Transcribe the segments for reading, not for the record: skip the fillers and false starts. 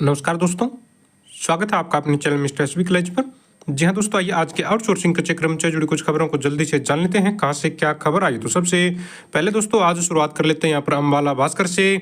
नमस्कार दोस्तों, स्वागत है आपका अपने चैनल मिस्टर एसबी कॉलेज पर। जी हाँ दोस्तों, आइए आज के आउटसोर्सिंग कच्चे क्रम से जुड़ी कुछ खबरों को जल्दी से जान लेते हैं, कहाँ से क्या खबर आई। तो सबसे पहले दोस्तों आज शुरुआत कर लेते हैं यहाँ पर अम्बाला भास्कर से।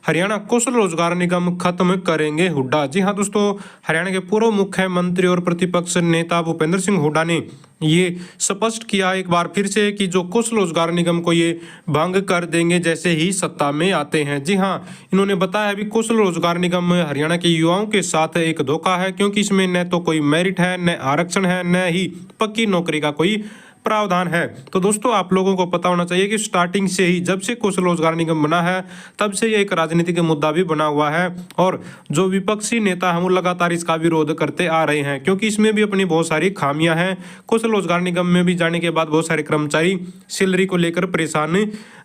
हरियाणा कौशल रोजगार निगम खत्म करेंगे हुड्डा। जी हाँ दोस्तों, हरियाणा के पूर्व मुख्यमंत्री और प्रतिपक्ष नेता भूपेंद्र सिंह हुड्डा ने ये स्पष्ट किया एक बार फिर से कि जो कौशल रोजगार निगम को ये भंग कर देंगे जैसे ही सत्ता में आते हैं। जी हाँ, इन्होंने बताया अभी कौशल रोजगार निगम हरियाणा के युवाओं के साथ एक धोखा है, क्योंकि इसमें न तो कोई मेरिट है, न आरक्षण है, न ही पक्की नौकरी का कोई प्रावधान है। तो दोस्तों आप लोगों को पता होना चाहिए कि स्टार्टिंग से ही जब से कौशल रोजगार निगम बना है तब से ये एक राजनीतिक मुद्दा भी बना हुआ है, और जो विपक्षी नेता हैं वो लगातार इसका विरोध करते आ रहे हैं, क्योंकि इसमें भी अपनी बहुत सारी खामियां हैं। कौशल रोजगार निगम में भी जाने के बाद बहुत सारे कर्मचारी सैलरी को लेकर परेशान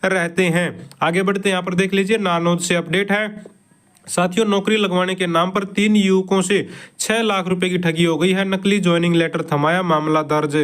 रहते हैं। आगे बढ़ते हैं, यहाँ पर देख लीजिए नारनौल से अपडेट है। साथियों, नौकरी लगवाने के नाम पर 3 युवकों से 6 लाख रुपए की ठगी हो गई है, नकली ज्वाइनिंग लेटर थमाया, मामला दर्ज।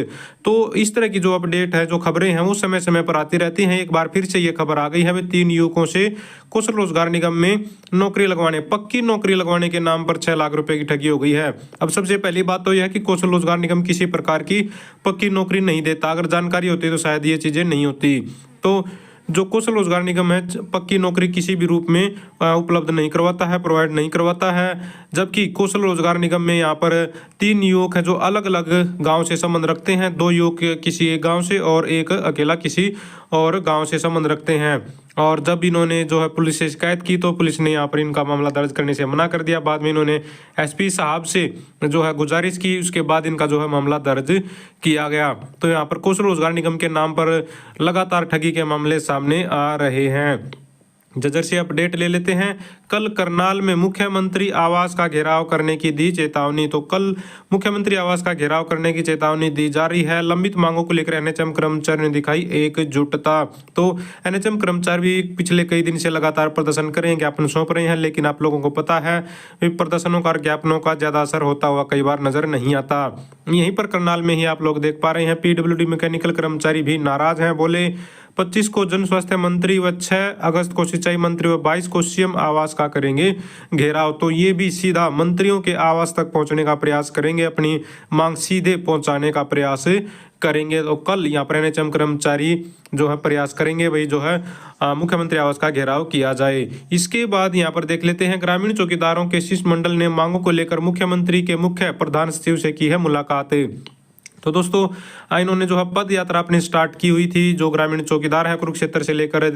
तो इस तरह की जो अपडेट है, जो खबरें हैं वो समय समय पर आती रहती हैं। एक बार फिर से ये खबर आ गई है, 3 युवकों से कौशल रोजगार निगम में नौकरी लगवाने, पक्की नौकरी लगवाने के नाम पर 6 लाख रुपए की ठगी हो गई है। अब सबसे पहली बात तो यह है कि कौशल रोजगार निगम किसी प्रकार की पक्की नौकरी नहीं देता। अगर जानकारी होती तो शायद ये चीजें नहीं होती। तो जो कौशल रोजगार निगम है पक्की नौकरी किसी भी रूप में उपलब्ध नहीं करवाता है, प्रोवाइड नहीं करवाता है। जबकि कौशल रोजगार निगम में यहाँ पर 3 युवक हैं जो अलग अलग गांव से संबंध रखते हैं। 2 युवक किसी एक गांव से और एक अकेला किसी और गांव से संबंध रखते हैं। और जब इन्होंने जो है पुलिस से शिकायत की तो पुलिस ने यहाँ पर इनका मामला दर्ज करने से मना कर दिया। बाद में इन्होंने एसपी साहब से जो है गुजारिश की, उसके बाद इनका जो है मामला दर्ज किया गया। तो यहाँ पर कौशल रोजगार निगम के नाम पर लगातार ठगी के मामले सामने आ रहे हैं। जजर से अपडेट ले लेते हैं। कल करनाल में मुख्यमंत्री आवास का घेराव करने की दी चेतावनी। तो कल मुख्यमंत्री आवास का घेराव करने की चेतावनी दी जा रही है। लंबित मांगों को लेकर एनएचएम कर्मचारी ने दिखाई एकजुटता। तो एनएचएम कर्मचारी भी पिछले कई दिन से लगातार प्रदर्शन कर रहे हैं, ज्ञापन सौंप रहे हैं, लेकिन आप लोगों को पता है प्रदर्शनों का, ज्ञापनों का ज्यादा असर होता हुआ कई बार नजर नहीं आता। यहीं पर करनाल में ही आप लोग देख पा रहे हैं, पीडब्ल्यूडी मैकेनिकल कर्मचारी भी नाराज हैं। बोले 25 को जन स्वास्थ्य मंत्री व 6 अगस्त को सिंचाई मंत्री व 22 को सीएम आवास का करेंगे घेराव। तो ये भी सीधा मंत्रियों के आवास तक पहुंचने का प्रयास करेंगे, अपनी मांग सीधे पहुंचाने का प्रयास करेंगे। तो कल यहाँ पर एनएचएम कर्मचारी जो है प्रयास करेंगे भाई जो है मुख्यमंत्री आवास का घेराव किया जाए। इसके बाद यहाँ पर देख लेते हैं, ग्रामीण चौकीदारों के शिष्टमंडल ने मांगों को लेकर मुख्यमंत्री के मुख्य प्रधान सचिव से की है मुलाकात। तो दोस्तों इन्होंने जो है पद यात्रा अपनी स्टार्ट की हुई थी, जो ग्रामीण चौकीदार है कुरुक्षेत्र से लेकर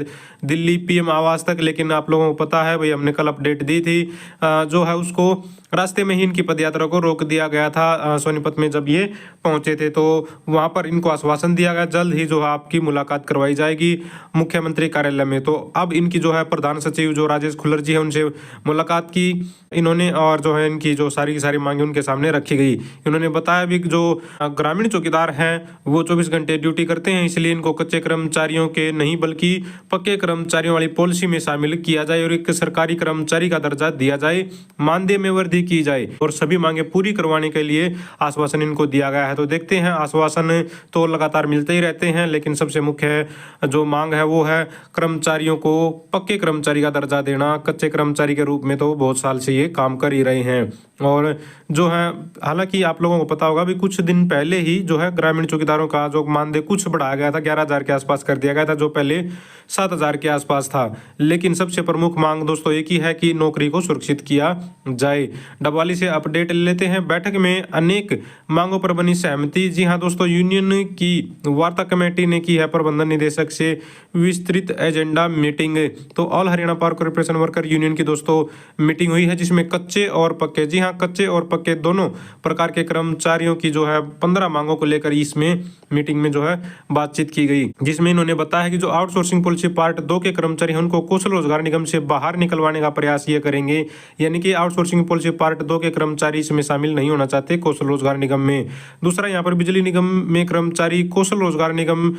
दिल्ली पीएम आवास तक। लेकिन आप लोगों को पता है भाई, हमने कल अपडेट दी थी, जो है उसको रास्ते में ही इनकी पदयात्रा को रोक दिया गया था। सोनीपत में जब ये पहुंचे थे तो वहां पर इनको आश्वासन दिया गया जल्द ही जो है आपकी मुलाकात करवाई जाएगी मुख्यमंत्री कार्यालय में। तो अब इनकी जो है प्रधान सचिव जो राजेश खुल्लर जी है उनसे मुलाकात की इन्होंने, और जो है इनकी जो सारी की सारी मांगे उनके सामने रखी गई। इन्होंने बताया भी जो ग्रामीण चौकीदार हैं वो 24 घंटे ड्यूटी करते हैं, इसलिए इनको कच्चे कर्मचारियों के नहीं बल्कि पक्के कर्मचारियों वाली पॉलिसी में शामिल किया जाए और एक सरकारी कर्मचारी का दर्जा दिया जाए, मानदेय में वृद्धि की जाए और सभी मांगे पूरी करवाने के लिए आश्वासन इनको दिया गया है। तो देखते हैं, आश्वासन तो लगातार मिलते ही रहते हैं, लेकिन सबसे मुख्य जो मांग है वो है कर्मचारियों को पक्के कर्मचारी का दर्जा देना। कच्चे कर्मचारी के रूप में तो बहुत साल से ये काम कर ही रहे हैं। और जो है हालांकि आप लोगों को पता होगा भी कुछ दिन पहले ही जो है ग्रामीण चौकीदारों का जो मानदेय कुछ बढ़ाया गया था, 11,000 के आसपास कर दिया गया था, जो पहले 7,000 के आसपास था। लेकिन सबसे प्रमुख मांग दोस्तों एक ही है कि नौकरी को सुरक्षित किया जाए। डबवाली से अपडेट ले लेते हैं। बैठक में अनेक मांगों पर बनी सहमति। जी हाँ दोस्तों, यूनियन की वार्ता कमेटी ने की है प्रबंधन निदेशक से विस्तृत एजेंडा मीटिंग। तो all Haryana power corporation worker union की दोस्तों मीटिंग हुई है, जिसमें कच्चे और पक्के, जी हाँ कच्चे और पक्के दोनों प्रकार के कर्मचारियों की जो है 15 मांगों को लेकर इसमें मीटिंग में जो है बातचीत की गई, जिसमें इन्होंने बताया कि जो आउटसोर्सिंग पॉलिसी पार्ट 2 के कर्मचारी हैं उनको कौशल रोजगार निगम से बाहर निकलवाने का प्रयास ये करेंगे। यानी कि आउटसोर्सिंग पॉलिसी पार्ट 2 के कर्मचारी इसमें शामिल नहीं होना चाहते कौशल रोजगार निगम में। दूसरा, यहाँ पर बिजली निगम में कर्मचारी कौशल रोजगार निगम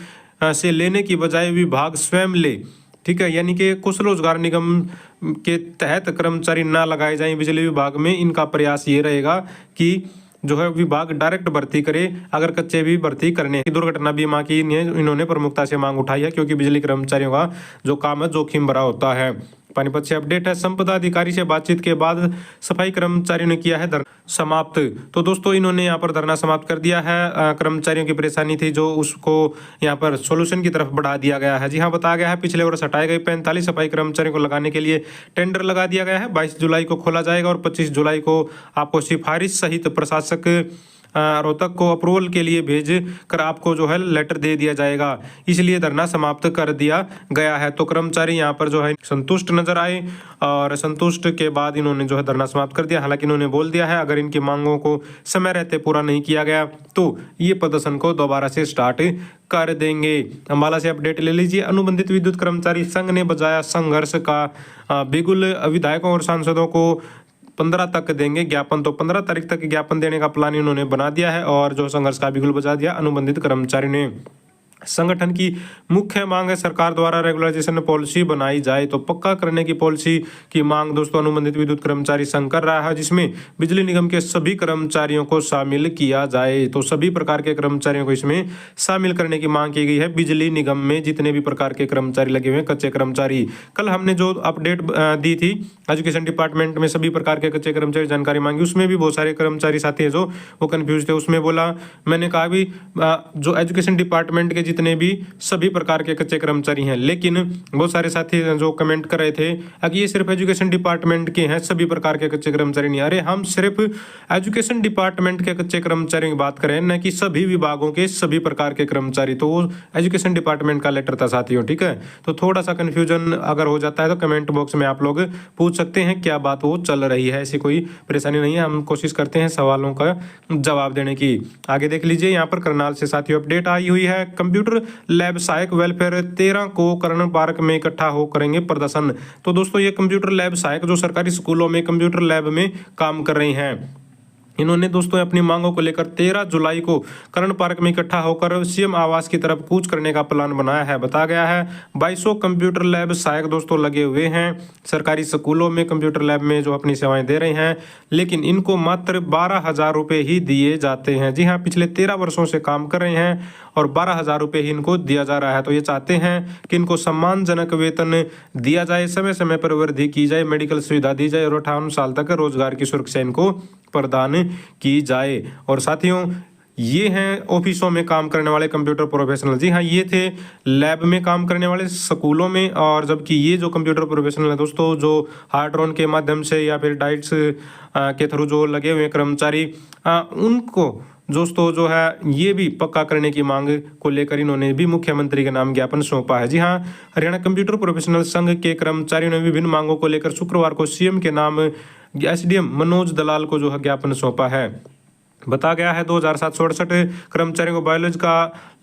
से लेने की बजाय विभाग स्वयं ले, ठीक है, यानी कि कौशल रोजगार निगम के तहत कर्मचारी ना लगाए जाएं बिजली विभाग में। इनका प्रयास ये रहेगा कि जो है विभाग डायरेक्ट भर्ती करे, अगर कच्चे भी भर्ती करने। दुर्घटना बीमा की इन्होंने प्रमुखता से मांग उठाई है, क्योंकि बिजली कर्मचारियों का जो काम है जोखिम भरा होता है। पानीपत से अपडेट है, संपदा अधिकारी से बातचीत के बाद सफाई कर्मचारियों ने किया है धरना समाप्त। तो दोस्तों इन्होंने यहाँ पर धरना समाप्त कर दिया है। कर्मचारियों की परेशानी थी जो उसको यहाँ पर सोल्यूशन की तरफ बढ़ा दिया गया है। जी हाँ, बताया गया है पिछले वर्ष हटाए गए 45 सफाई कर्मचारियों को लगाने के लिए टेंडर लगा दिया गया है। 22 जुलाई को खोला जाएगा और 25 जुलाई को आपको सिफारिश सहित प्रशासक रोहतक को अप्रूवल के लिए भेज कर आपको जो है लेटर दे दिया जाएगा, इसलिए धरना समाप्त कर दिया गया है। तो कर्मचारी यहाँ पर जो है संतुष्ट नजर आए और संतुष्ट के बाद इन्होंने जो है धरना समाप्त कर दिया। हालांकि इन्होंने बोल दिया है अगर इनकी मांगों को समय रहते पूरा नहीं किया गया तो ये प्रदर्शन को दोबारा से स्टार्ट कर देंगे। अम्बाला से अपडेट ले लीजिए, अनुबंधित विद्युत कर्मचारी संघ ने बजाया संघर्ष का बिगुल, विधायकों और सांसदों को 15 तक देंगे ज्ञापन। तो 15 तारीख तक ज्ञापन देने का प्लान इन्होंने बना दिया है और जो संघर्ष का बिगुल बजा दिया अनुबंधित कर्मचारी ने। संगठन की मुख्य मांग है सरकार द्वारा रेगुलराइजेशन पॉलिसी बनाई जाए। तो पक्का करने की पॉलिसी की मांग दोस्तों अनुबंधित विद्युत कर्मचारी संघ कर रहा है, जिसमें बिजली निगम के सभी कर्मचारियों को शामिल किया जाए। तो सभी प्रकार के कर्मचारियों को इसमें शामिल करने की मांग की गई है। बिजली निगम में जितने भी प्रकार के कर्मचारी लगे हुए हैं, कच्चे कर्मचारी, कल हमने जो अपडेट दी थी एजुकेशन डिपार्टमेंट में सभी प्रकार के कच्चे कर्मचारी जानकारी मांगी, उसमें भी बहुत सारे कर्मचारी साथी है जो वो कंफ्यूज थे। उसमें बोला मैंने कहा भी जो एजुकेशन डिपार्टमेंट के जितने भी सभी प्रकार के कच्चे कर्मचारी हैं, लेकिन बहुत सारे साथी जो कमेंट कर रहे थे कि ये सिर्फ एजुकेशन डिपार्टमेंट के हैं, सभी प्रकार के कच्चे कर्मचारी नहीं। अरे हम सिर्फ एजुकेशन डिपार्टमेंट के कच्चे कर्मचारियों की बात करें, न कि सभी विभागों के सभी प्रकार के कर्मचारी। तो वो एजुकेशन डिपार्टमेंट का लेटर था साथियों, ठीक है। तो थोड़ा सा कंफ्यूजन अगर हो जाता है तो कमेंट बॉक्स में आप लोग पूछ सकते हैं क्या बात वो चल रही है। ऐसी कोई परेशानी नहीं है, हम कोशिश करते हैं सवालों का जवाब देने की। आगे देख लीजिए, यहाँ पर करनाल से साथियों अपडेट आई हुई है। कंप्यूटर लैब सहायक वेलफेयर 13 को कर्ण पार्क में इकट्ठा हो करेंगे प्रदर्शन। तो दोस्तों ये कंप्यूटर लैब सहायक जो सरकारी स्कूलों में कंप्यूटर लैब में काम कर रही हैं, इन्होंने दोस्तों अपनी मांगों को लेकर 13 जुलाई को कर्ण पार्क में इकट्ठा होकर सीएम आवास की तरफ कूच करने का प्लान बनाया है। बताया गया है 2200 कंप्यूटर लैब सहायक दोस्तों लगे हुए हैं सरकारी स्कूलों में, कंप्यूटर लैब में जो अपनी सेवाएं दे रहे हैं, लेकिन इनको मात्र 12,000 रुपये ही दिए जाते हैं। जी हाँ, पिछले 13 वर्षों से काम कर रहे हैं और 12,000 रुपये ही इनको दिया जा रहा है। तो ये चाहते हैं कि इनको सम्मानजनक वेतन दिया जाए, समय समय पर वृद्धि की जाए, मेडिकल सुविधा दी जाए और 58 साल तक रोजगार की सुरक्षा इनको प्रदान की जाए। और साथियों ये हैं ऑफिसों में काम करने वाले कंप्यूटर प्रोफेशनल। जी हाँ, ये थे लैब में काम करने वाले स्कूलों में, और जबकि ये जो कंप्यूटर प्रोफेशनल है दोस्तों जो हार्ड्रोन के माध्यम से या फिर डाइट्स के थ्रू जो लगे हुए कर्मचारी, उनको दोस्तों जो है ये भी पक्का करने की मांग को लेकर इन्होंने भी मुख्यमंत्री के नाम ज्ञापन सौंपा है। जी हाँ, हरियाणा कंप्यूटर प्रोफेशनल संघ के कर्मचारियों ने विभिन्न मांगों को लेकर शुक्रवार को सीएम के नाम एसडीएम मनोज दलाल को जो है ज्ञापन सौंपा है। बताया गया है 2768 कर्मचारियों को बायोलॉजी का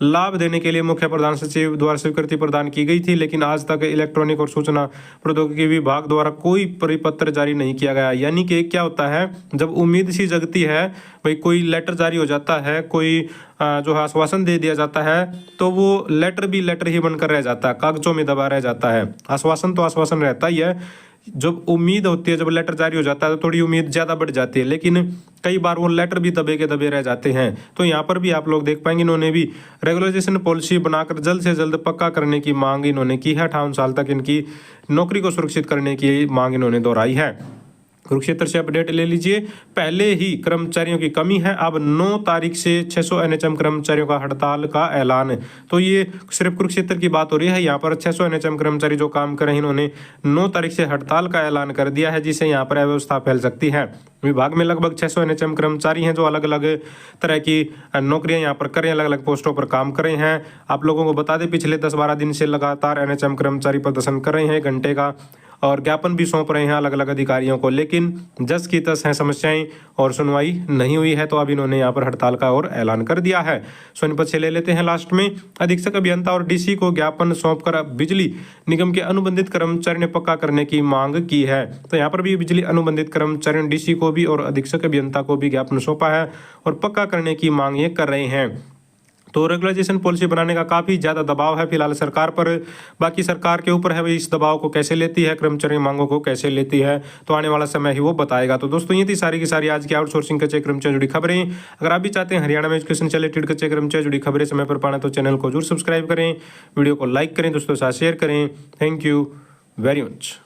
लाभ देने के लिए मुख्य प्रधान सचिव द्वारा स्वीकृति प्रदान की गई थी, लेकिन आज तक इलेक्ट्रॉनिक और सूचना प्रौद्योगिकी विभाग द्वारा कोई परिपत्र जारी नहीं किया गया। यानी कि क्या होता है, जब उम्मीद सी जगती है भाई, कोई लेटर जारी हो जाता है, कोई जो है आश्वासन दे दिया जाता है, तो वो लेटर भी लेटर ही बनकर रह जाता है, कागजों में दबा रह जाता है। आश्वासन तो आश्वासन रहता ही है, जब उम्मीद होती है, जब लेटर जारी हो जाता है तो थोड़ी उम्मीद ज़्यादा बढ़ जाती है, लेकिन कई बार वो लेटर भी दबे के दबे रह जाते हैं। तो यहाँ पर भी आप लोग देख पाएंगे इन्होंने भी रेगुलराइजेशन पॉलिसी बनाकर जल्द से जल्द पक्का करने की मांग इन्होंने की है। 58 साल तक इनकी नौकरी को सुरक्षित करने की मांग इन्होंने दोहराई है। कुरुक्षेत्र से अपडेट ले लीजिए, पहले ही कर्मचारियों की कमी है, अब 9 तारीख से 600 एनएचएम कर्मचारियों का हड़ताल का ऐलान। तो ये सिर्फ कुरुक्षेत्र की बात हो रही है, यहाँ पर 600 एनएचएम कर्मचारी जो काम कर रहे हैं, इन्होंने 9 तारीख से हड़ताल का ऐलान कर दिया है, जिससे यहाँ पर अव्यवस्था फैल सकती है। विभाग में लगभग 600 एनएचएम कर्मचारी हैं जो अलग अलग तरह की नौकरियां यहाँ पर कर रहे हैं, अलग अलग पोस्टों पर काम कर रहे हैं। आप लोगों को बता दें पिछले 10-12 दिन से लगातार एनएचएम कर्मचारी प्रदर्शन कर रहे हैं 1 घंटे का, और ज्ञापन भी सौंप रहे हैं अलग अलग अधिकारियों को, लेकिन जस की तस हैं समस्याएं और सुनवाई नहीं हुई है। तो अब इन्होंने यहाँ पर हड़ताल का और ऐलान कर दिया है। सोनीपत से ले लेते हैं लास्ट में, अधीक्षक अभियंता और डीसी को ज्ञापन सौंपकर बिजली निगम के अनुबंधित कर्मचारी ने पक्का करने की मांग की है। तो यहाँ पर भी बिजली अनुबंधित कर्मचारियों ने डीसी को भी और अधीक्षक अभियंता को भी ज्ञापन सौंपा है और पक्का करने की मांग ये कर रहे हैं। तो रेगुलराइजेशन पॉलिसी बनाने का काफ़ी ज़्यादा दबाव है फिलहाल सरकार पर, बाकी सरकार के ऊपर है भाई इस दबाव को कैसे लेती है, कर्मचारी मांगों को कैसे लेती है, तो आने वाला समय ही वो बताएगा। तो दोस्तों ये थी सारी की सारी आज की आउटसोर्सिंग कच्चे कर्मचारी जुड़ी खबरें। अगर आप भी चाहते हैं हरियाणा में एजुकेशन से रिलेटेड कच्चे कर्मचारी जुड़ी खबरें समय पर पाना, तो चैनल को जरूर सब्सक्राइब करें, वीडियो को लाइक करें, दोस्तों के साथ शेयर करें। Thank you very much.